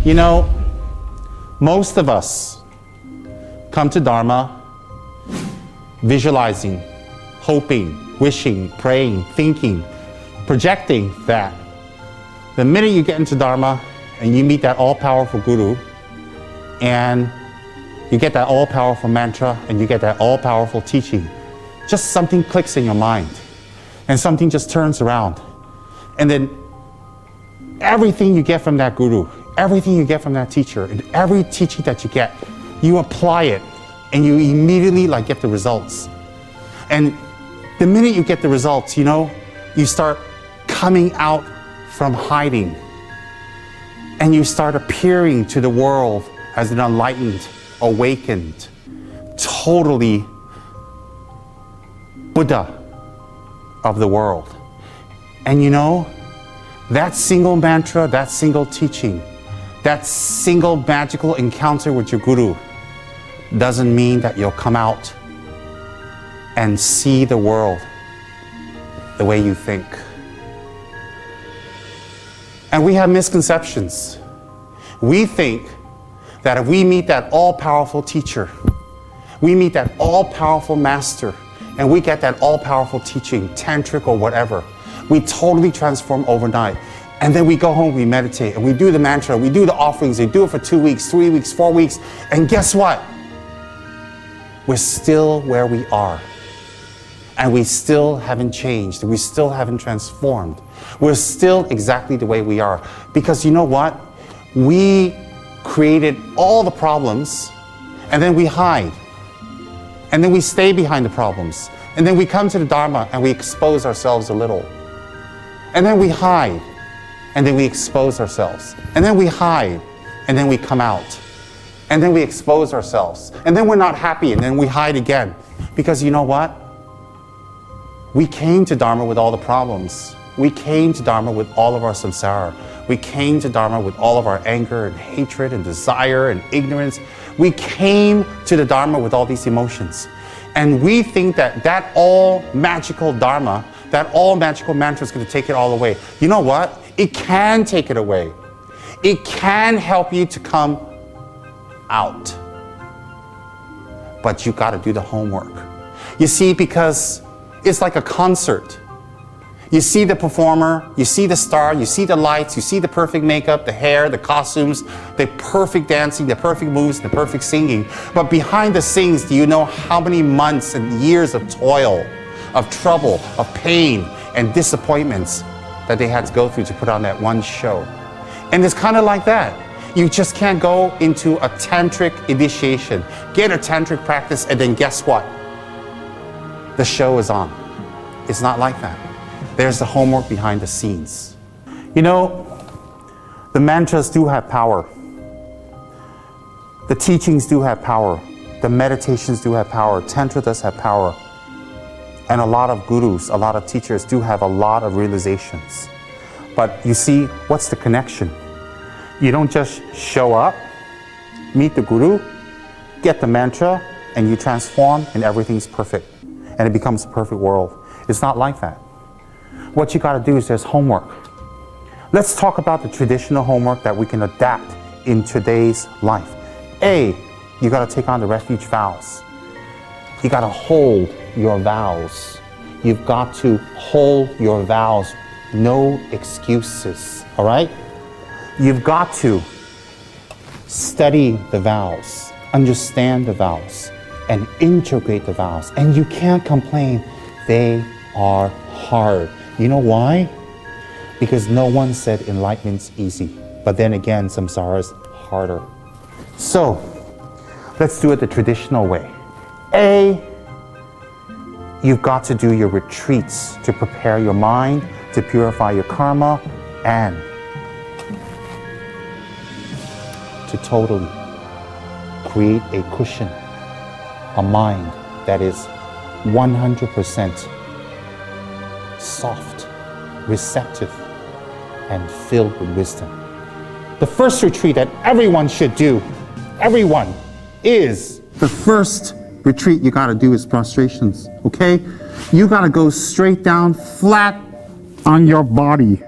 You know, most of us come to Dharma visualizing, hoping, wishing, praying, thinking, projecting that the minute you get into Dharma and you meet that all-powerful guru and you get that all-powerful mantra and you get that all-powerful teaching, just something clicks in your mind and something just turns around. And then everything you get from that guru, everything you get from that teacher, and every teaching that you get, you apply it and you immediately get the results. And the minute you get the results, you know, you start coming out from hiding and you start appearing to the world as an enlightened, awakened, totally Buddha of the world. And you know, that single mantra, that single teaching, that single magical encounter with your guru doesn't mean that you'll come out and see the world the way you think. And we have misconceptions. We think that if we meet that all-powerful teacher, we meet that all-powerful master, and we get that all-powerful teaching, tantric or whatever, we totally transform overnight. And then we go home, we meditate, and we do the mantra, we do the offerings, we do it for 2 weeks, 3 weeks, 4 weeks, and guess what? We're still where we are. And we still haven't changed, we still haven't transformed. We're still exactly the way we are. Because you know what? We created all the problems, and then we hide. And then we stay behind the problems. And then we come to the Dharma and we expose ourselves a little. And then we hide. And then we expose ourselves. And then we hide. And then we come out. And then we expose ourselves. And then we're not happy. And then we hide again. Because you know what? We came to Dharma with all the problems. We came to Dharma with all of our samsara. We came to Dharma with all of our anger and hatred and desire and ignorance. We came to the Dharma with all these emotions. And we think that that all magical Dharma, that all magical mantra is going to take it all away. You know what? It can take it away. It can help you to come out. But you got to do the homework. You see, because it's like a concert. You see the performer, you see the star, you see the lights, you see the perfect makeup, the hair, the costumes, the perfect dancing, the perfect moves, the perfect singing. But behind the scenes, do you know how many months and years of toil, of trouble, of pain, and disappointments that they had to go through to put on that one show? And it's kind of like that. You just can't go into a tantric initiation, get a tantric practice, and then guess what? The show is on. It's not like that. There's the homework behind the scenes. You know, the mantras do have power. The teachings do have power. The meditations do have power. Tantra does have power. And a lot of gurus, a lot of teachers do have a lot of realizations. But you see, what's the connection? You don't just show up, meet the guru, get the mantra, and you transform and everything's perfect. And it becomes a perfect world. It's not like that. What you got to do is there's homework. Let's talk about the traditional homework that we can adapt in today's life. A, you got to take on the refuge vows. You got to hold your vows. You've got to hold your vows. No excuses, all right? You've got to study the vows, understand the vows, and integrate the vows. And you can't complain. They are hard. You know why? Because no one said enlightenment's easy. But then again, samsara is harder. So, let's do it the traditional way. A, you've got to do your retreats to prepare your mind, to purify your karma, and to totally create a cushion, a mind that is 100% soft, receptive, and filled with wisdom. The first retreat that everyone should do, everyone, is the first retreat you gotta do is prostrations, okay? You gotta go straight down, flat on your body.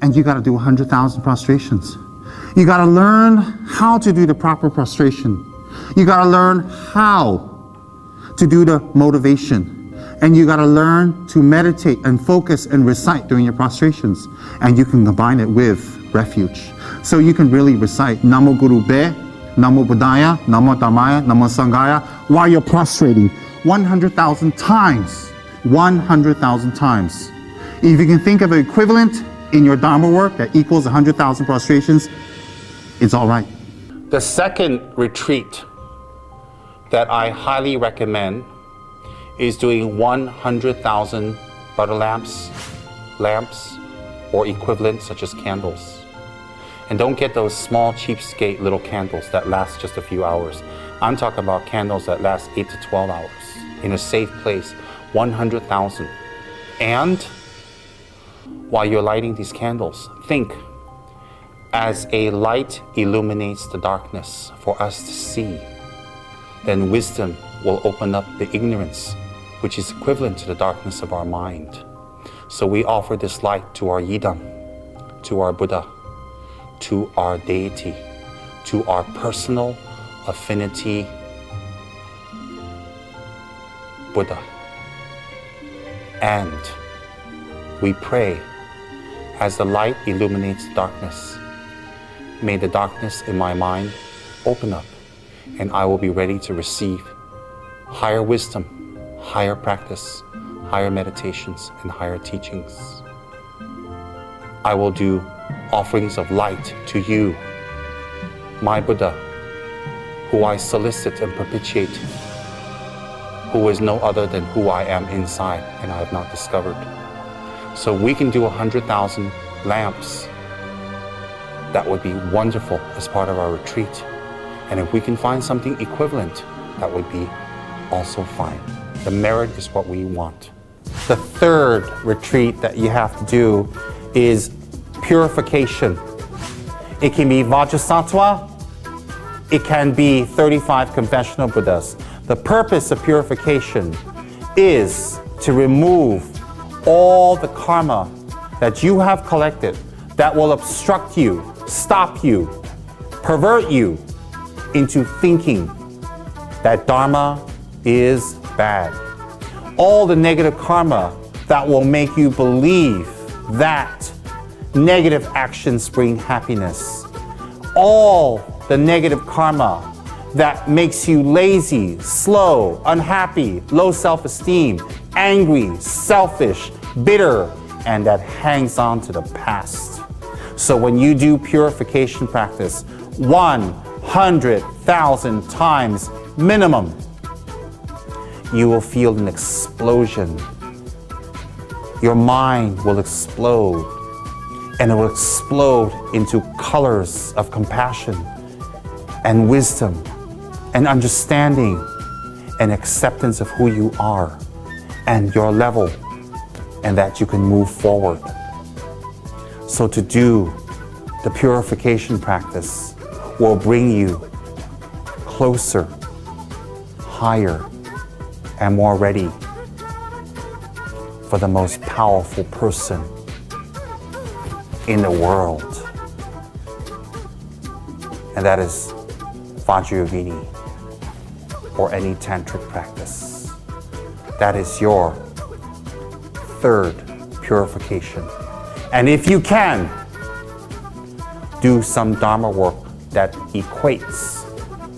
And and you got to do 100,000 prostrations. You got to learn how to do the proper prostration. You got to learn how to do the motivation. And you got to learn to meditate and focus and recite during your prostrations. And you can combine it with refuge. So you can really recite Namo Guru Be, Namo Buddhaya, Namo Dhammaya, Namo Sanghaya while you're prostrating 100,000 times. 100,000 times. If you can think of an equivalent in your Dharma work that equals 100,000 prostrations, it's all right. The second retreat that I highly recommend is doing 100,000 butter lamps, or equivalent such as candles. And don't get those small cheapskate little candles that last just a few hours. I'm talking about candles that last 8 to 12 hours in a safe place, 100,000. And while you're lighting these candles, think, as a light illuminates the darkness for us to see, then wisdom will open up the ignorance, which is equivalent to the darkness of our mind. So we offer this light to our Yidam, to our Buddha, to our deity, to our personal affinity Buddha. And we pray, as the light illuminates darkness, may the darkness in my mind open up, and I will be ready to receive higher wisdom, higher practice, higher meditations, and higher teachings. I will do offerings of light to you, my Buddha, who I solicit and propitiate, who is no other than who I am inside and I have not discovered. So we can do 100,000 lamps. That would be wonderful as part of our retreat. And if we can find something equivalent, that would be also fine. The merit is what we want. The third retreat that you have to do is purification. It can be Vajrasattva, it can be 35 conventional Buddhas. The purpose of purification is to remove all the karma that you have collected that will obstruct you, stop you, pervert you into thinking that Dharma is bad. All the negative karma that will make you believe that negative actions bring happiness. All the negative karma that makes you lazy, slow, unhappy, low self-esteem, angry, selfish, bitter, and that hangs on to the past. So when you do purification practice 100,000 times minimum, you will feel an explosion. Your mind will explode, and it will explode into colors of compassion and wisdom and understanding and acceptance of who you are and your level, and that you can move forward. So to do the purification practice will bring you closer, higher, and more ready for the most powerful person in the world. And that is Vajrayogini, or any tantric practice. That is your third purification. And if you can, do some Dharma work that equates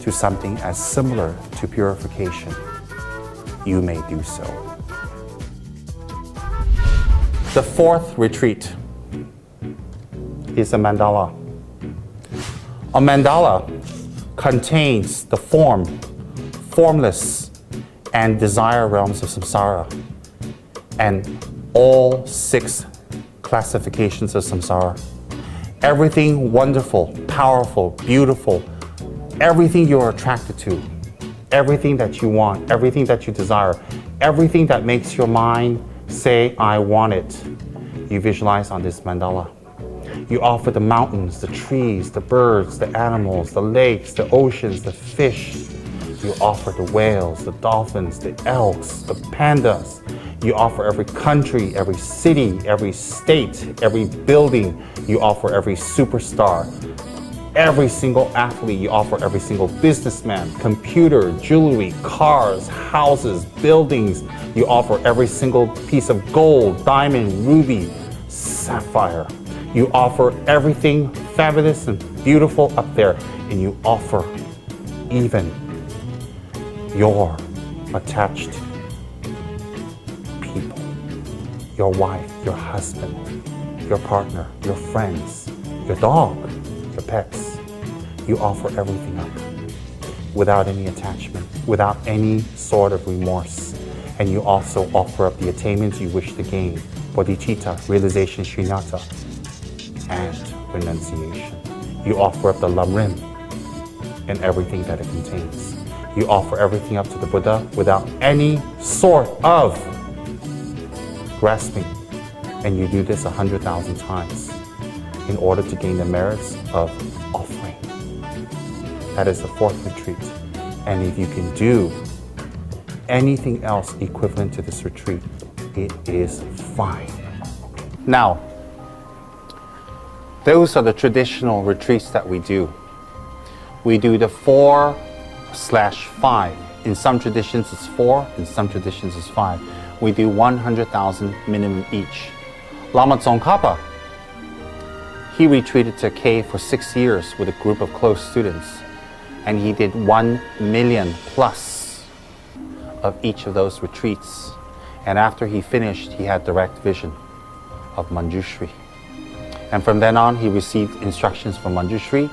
to something as similar to purification, you may do so. The fourth retreat is a mandala. A mandala contains the form, formless, and desire realms of samsara, and all 6 classifications of samsara. Everything wonderful, powerful, beautiful, everything you're attracted to, everything that you want, everything that you desire, everything that makes your mind say, I want it, you visualize on this mandala. You offer the mountains, the trees, the birds, the animals, the lakes, the oceans, the fish. You offer the whales, the dolphins, the elks, the pandas. You offer every country, every city, every state, every building. You offer every superstar, every single athlete. You offer every single businessman, computer, jewelry, cars, houses, buildings. You offer every single piece of gold, diamond, ruby, sapphire. You offer everything fabulous and beautiful up there, and you offer even your attached people, your wife, your husband, your partner, your friends, your dog, your pets. You offer everything up without any attachment, without any sort of remorse. And you also offer up the attainments you wish to gain, bodhicitta, realization, shunyata, and renunciation. You offer up the Lam Rim and everything that it contains. You offer everything up to the Buddha without any sort of grasping. And you do this 100,000 times in order to gain the merits of offering. That is the fourth retreat. And if you can do anything else equivalent to this retreat, it is fine. Now, those are the traditional retreats that we do. We do the 4/5. In some traditions it's 4, in some traditions it's 5. We do 100,000 minimum each. Lama Tsongkhapa, he retreated to a cave for 6 years with a group of close students, and he did 1 million plus of each of those retreats. And after he finished, he had direct vision of Manjushri. And from then on, he received instructions from Manjushri.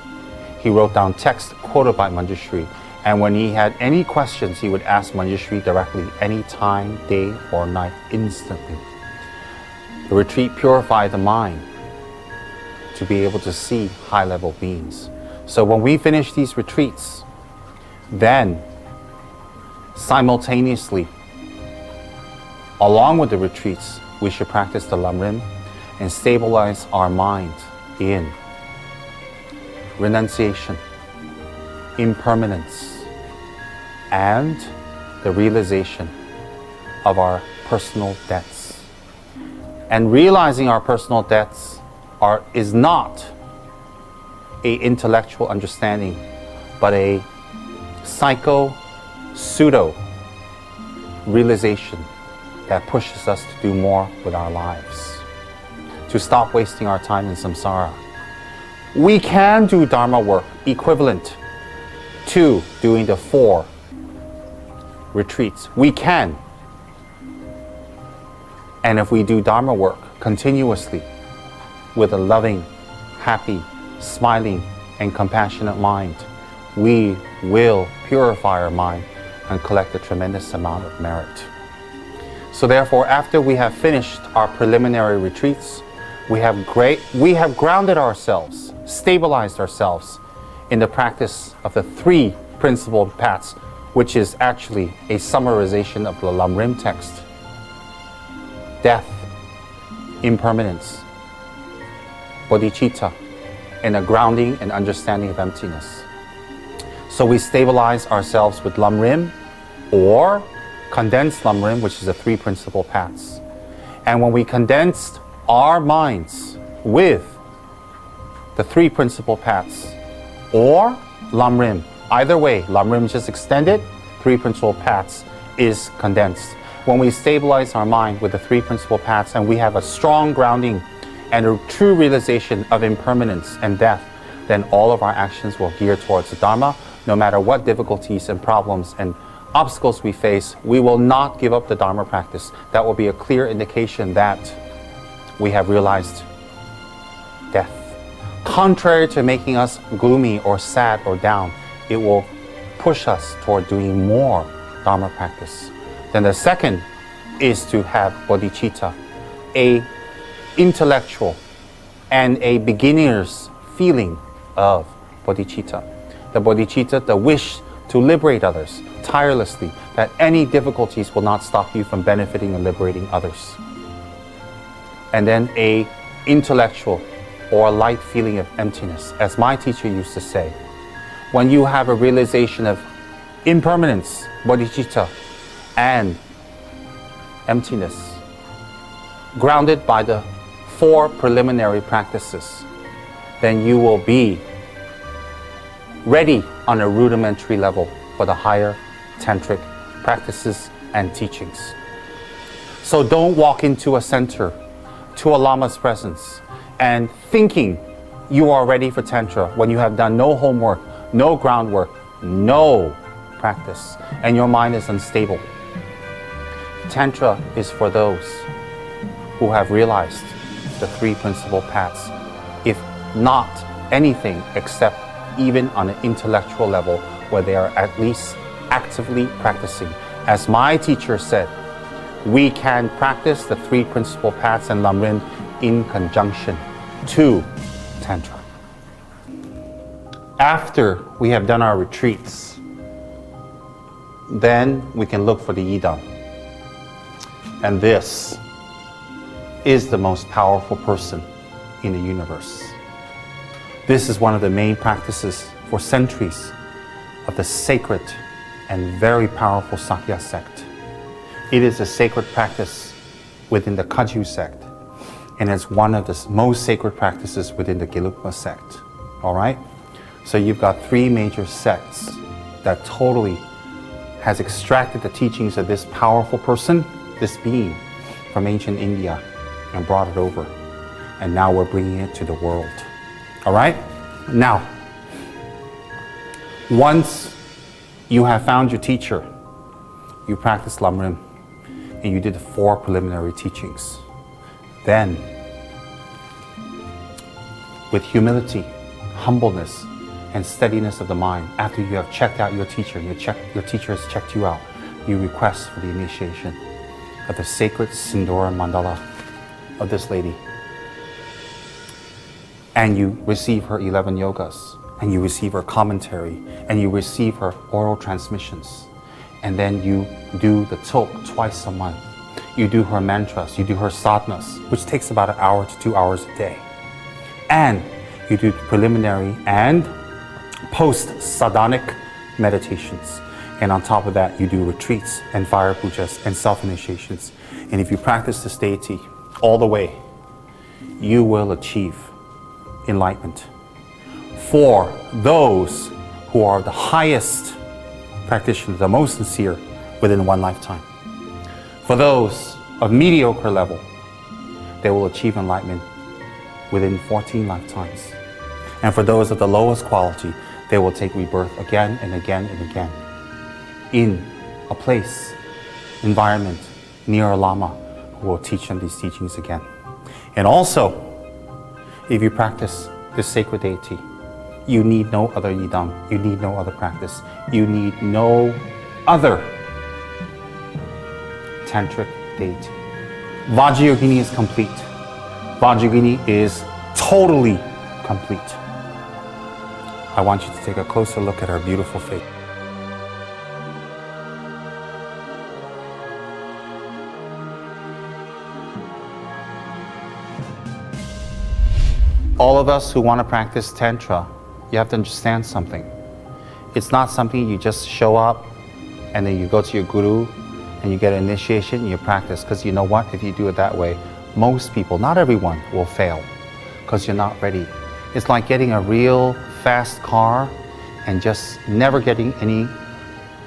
He wrote down text quoted by Manjushri. And when he had any questions, he would ask Manjushri directly, any time, day or night, instantly. The retreat purified the mind to be able to see high-level beings. So when we finish these retreats, then simultaneously, along with the retreats, we should practice the Lam Rim and stabilize our mind in renunciation, impermanence, and the realization of our personal debts. And realizing our personal debts is not an intellectual understanding, but a pseudo realization that pushes us to do more with our lives, to stop wasting our time in samsara. We can do Dharma work equivalent to doing the 4 retreats. We can. And if we do Dharma work continuously with a loving, happy, smiling, and compassionate mind, we will purify our mind and collect a tremendous amount of merit. So therefore, after we have finished our preliminary retreats, we have grounded ourselves, stabilized ourselves in the practice of the 3 principal paths, which is actually a summarization of the Lam Rim text. Death, impermanence, bodhicitta, and a grounding and understanding of emptiness. So we stabilize ourselves with Lam Rim or condensed Lam Rim, which is the 3 principal paths. And when we condensed our minds with the 3 principal paths or Lam Rim, either way, Lam Rim is just extended, 3 principal paths is condensed. When we stabilize our mind with the 3 principal paths and we have a strong grounding and a true realization of impermanence and death, then all of our actions will gear towards the Dharma. No matter what difficulties and problems and obstacles we face, we will not give up the Dharma practice. That will be a clear indication that we have realized death. Contrary to making us gloomy or sad or down, it will push us toward doing more Dharma practice. Then the second is to have bodhicitta, a intellectual and a beginner's feeling of bodhicitta. The bodhicitta, the wish to liberate others tirelessly, that any difficulties will not stop you from benefiting and liberating others. And then a intellectual or a light feeling of emptiness. As my teacher used to say, when you have a realization of impermanence, bodhicitta, and emptiness, grounded by the 4 preliminary practices, then you will be ready on a rudimentary level for the higher tantric practices and teachings. So don't walk into a center, to a Lama's presence, and thinking you are ready for Tantra when you have done no homework, no groundwork, no practice, and your mind is unstable. Tantra is for those who have realized the 3 principal paths, if not anything except even on an intellectual level where they are at least actively practicing. As my teacher said, we can practice the 3 principal paths and Lam Rim in conjunction to Tantra. After we have done our retreats, then we can look for the Yidam. And this is the most powerful person in the universe. This is one of the main practices for centuries of the sacred and very powerful Sakya sect. It is a sacred practice within the Kagyu sect, and it's one of the most sacred practices within the Gelugpa sect. All right? So you've got 3 major sects that totally has extracted the teachings of this powerful person, this being, from ancient India and brought it over. And now we're bringing it to the world. All right? Now, once you have found your teacher, you practice Lam Rim, and you did the 4 preliminary teachings. Then, with humility, humbleness, and steadiness of the mind, after you have checked out your teacher, your teacher has checked you out, you request for the initiation of the sacred Sindora Mandala of this lady. And you receive her 11 yogas, and you receive her commentary, and you receive her oral transmissions. And then you do the talk twice a month. You do her mantras, you do her sadhanas, which takes about 1 hour to 2 hours a day. And you do preliminary and post-sadhanic meditations. And on top of that, you do retreats and fire pujas and self-initiations. And if you practice this deity all the way, you will achieve enlightenment. For those who are the highest practitioners, the most sincere, within 1 lifetime. For those of mediocre level, they will achieve enlightenment within 14 lifetimes. And for those of the lowest quality, they will take rebirth again and again and again in a place, environment, near a Lama who will teach them these teachings again. And also, if you practice this sacred deity, you need no other yidam, you need no other practice, you need no other tantric deity. Vajrayogini is complete. Vajrayogini is totally complete. I want you to take a closer look at her beautiful face. All of us who want to practice Tantra, you have to understand something. It's not something you just show up and then you go to your guru and you get an initiation and you practice. Because you know what? If you do it that way, most people, not everyone, will fail because you're not ready. It's like getting a real fast car and just never getting any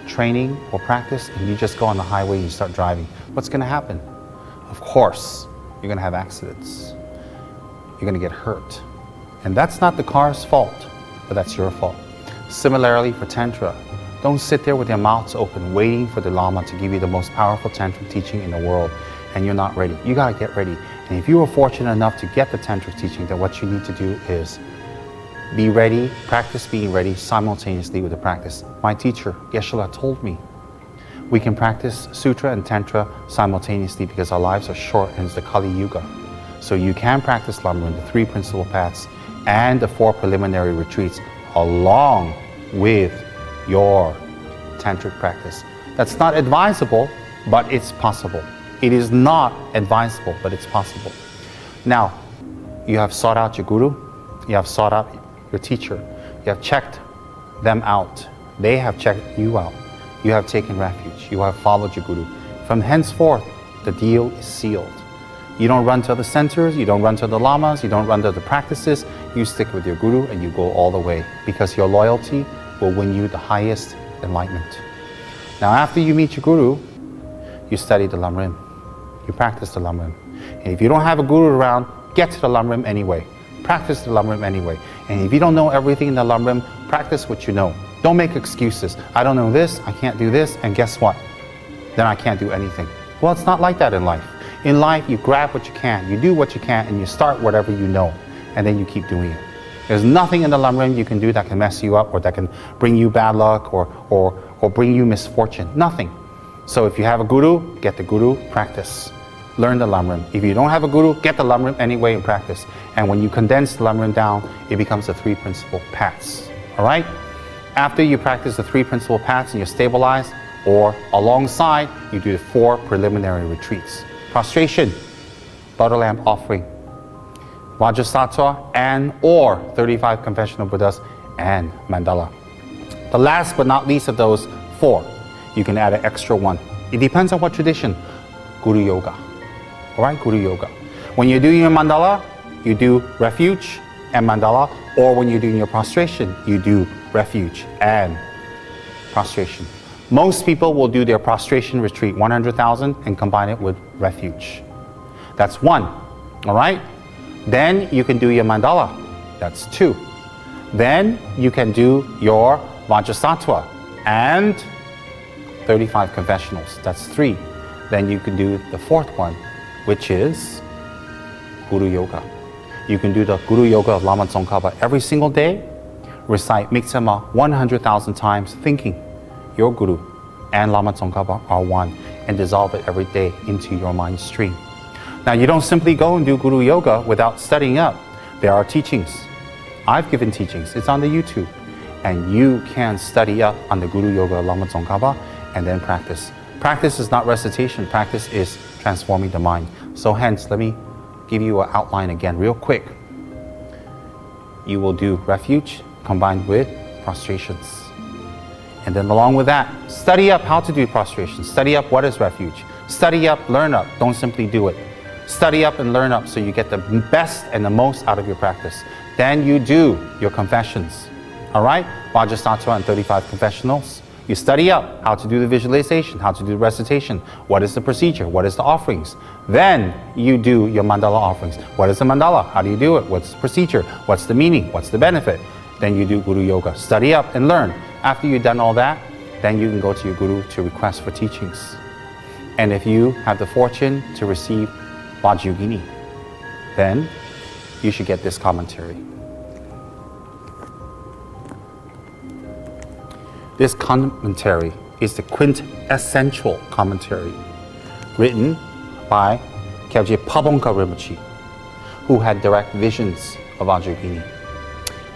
training or practice, and you just go on the highway and you start driving. What's going to happen? Of course, you're going to have accidents. You're going to get hurt. And that's not the car's fault, but that's your fault. Similarly for Tantra, don't sit there with your mouths open waiting for the Lama to give you the most powerful Tantric teaching in the world and you're not ready. You got to get ready. And if you were fortunate enough to get the Tantric teaching, then what you need to do is be ready, practice being ready simultaneously with the practice. My teacher, Yeshua, told me we can practice Sutra and Tantra simultaneously because our lives are short and it's the Kali Yuga. So you can practice Lam Rim, the 3 principal paths, and the 4 preliminary retreats along with your tantric practice. That's not advisable, but it's possible. It is not advisable, but it's possible. Now, you have sought out your guru, you have sought out your teacher, you have checked them out, they have checked you out, you have taken refuge, you have followed your guru. From henceforth, the deal is sealed. You don't run to the centers, you don't run to the lamas, you don't run to the practices. You stick with your guru and you go all the way, because your loyalty will win you the highest enlightenment. Now, after you meet your guru, you study the Lam Rim. You practice the Lam Rim. And if you don't have a guru around, get to the Lam Rim anyway. Practice the Lam Rim anyway. And if you don't know everything in the Lam Rim, practice what you know. Don't make excuses. I don't know this, I can't do this, and guess what? Then I can't do anything. Well, it's not like that in life. In life, you grab what you can, you do what you can, and you start whatever you know, and then you keep doing it. There's nothing in the Lam Rim you can do that can mess you up, or that can bring you bad luck, or bring you misfortune. Nothing. So if you have a guru, get the guru, practice. Learn the Lam Rim. If you don't have a guru, get the Lam Rim anyway and practice. And when you condense the Lam Rim down, it becomes the 3 principal paths. All right? After you practice the 3 principal paths and you're stabilized, or alongside, you do the 4 preliminary retreats. Prostration, butter lamp offering, Vajrasattva and or 35 confessional Buddhas, and mandala. The last but not least of those 4, you can add an extra 1. It depends on what tradition. Guru Yoga. All right, Guru Yoga. When you're doing your mandala, you do refuge and mandala, or when you're doing your prostration, you do refuge and prostration. Most people will do their prostration retreat 100,000 and combine it with refuge. That's 1. All right? Then you can do your mandala. That's 2. Then you can do your Vajrasattva and 35 confessionals. That's 3. Then you can do the 4th one, which is Guru Yoga. You can do the Guru Yoga of Lama Tsongkhapa every single day. Recite Miksema 100,000 times, thinking your Guru and Lama Tsongkhapa are one, and dissolve it every day into your mind stream. Now, you don't simply go and do Guru Yoga without studying up. There are teachings. I've given teachings. It's on the YouTube. And you can study up on the Guru Yoga of Lama Tsongkhapa and then practice. Practice is not recitation. Practice is transforming the mind. So hence, let me give you an outline again real quick. You will do refuge combined with prostrations. And then along with that, study up how to do prostration. Study up what is refuge. Study up, learn up. Don't simply do it. Study up and learn up so you get the best and the most out of your practice. Then you do your confessions. All right? Vajrasattva and 35 confessionals. You study up how to do the visualization, how to do the recitation. What is the procedure? What is the offerings? Then you do your mandala offerings. What is the mandala? How do you do it? What's the procedure? What's the meaning? What's the benefit? Then you do Guru Yoga. Study up and learn. After you've done all that, then you can go to your guru to request for teachings. And if you have the fortune to receive Vajrayogini, then you should get this commentary. This commentary is the quintessential commentary written by Kyabje Pabongka Rinpoche, who had direct visions of Vajrayogini,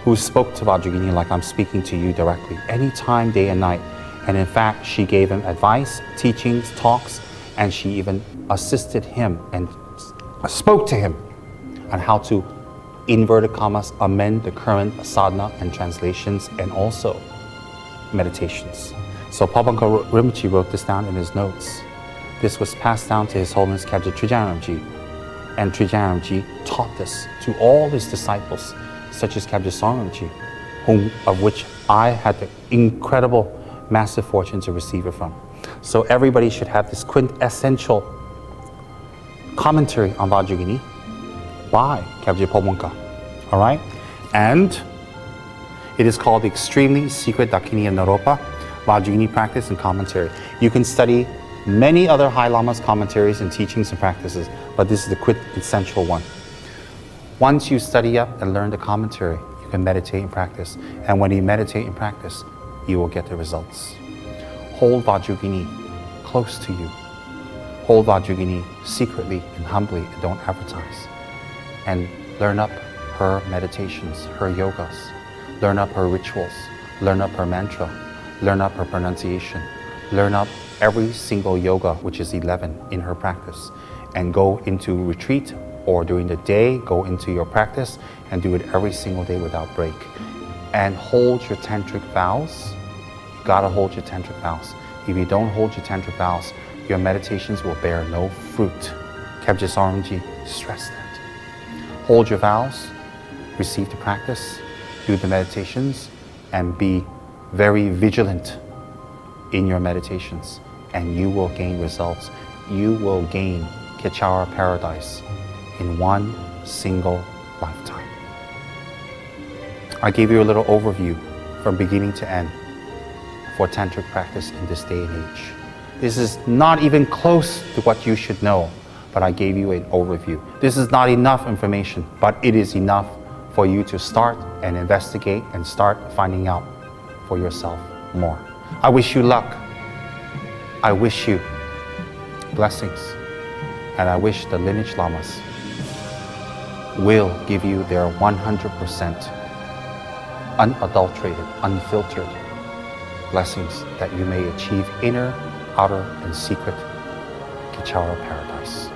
who spoke to Vajrayogini like I'm speaking to you directly, anytime, day and night. And in fact, she gave him advice, teachings, talks, and she even assisted him and spoke to him on how to, inverted commas, amend the current sadhana and translations, and also meditations. So Pabongka Rinpoche wrote this down in his notes. This was passed down to His Holiness Kyabje Trijang Rinpoche, and Trijang Rinpoche taught this to all his disciples, such as Kyabje Song Rinpoche, of which I had the incredible, massive fortune to receive it from. So everybody should have this quintessential commentary on Vajrayogini by Kyabje Pabongka. All right? And it is called the Extremely Secret Dakini and Naropa, Vajrayogini Practice and Commentary. You can study many other High Lamas commentaries and teachings and practices, but this is the quintessential one. Once you study up and learn the commentary, you can meditate and practice. And when you meditate and practice, you will get the results. Hold Vajrayogini close to you. Hold Vajrayogini secretly and humbly, and don't advertise. And learn up her meditations, her yogas. Learn up her rituals. Learn up her mantra. Learn up her pronunciation. Learn up every single yoga, which is 11 in her practice. And go into retreat, or during the day, go into your practice and do it every single day without break. And hold your tantric vows. You gotta hold your tantric vows. If you don't hold your tantric vows, your meditations will bear no fruit. Kebje Sarangi stressed that. Hold your vows, receive the practice, do the meditations, and be very vigilant in your meditations, and you will gain results. You will gain Kechara paradise in one single lifetime. I gave you a little overview from beginning to end for tantric practice in this day and age. This is not even close to what you should know, but I gave you an overview. This is not enough information, but it is enough for you to start and investigate and start finding out for yourself more. I wish you luck. I wish you blessings. And I wish the lineage lamas will give you their 100% unadulterated, unfiltered blessings that you may achieve inner, outer, and secret Kechara paradise.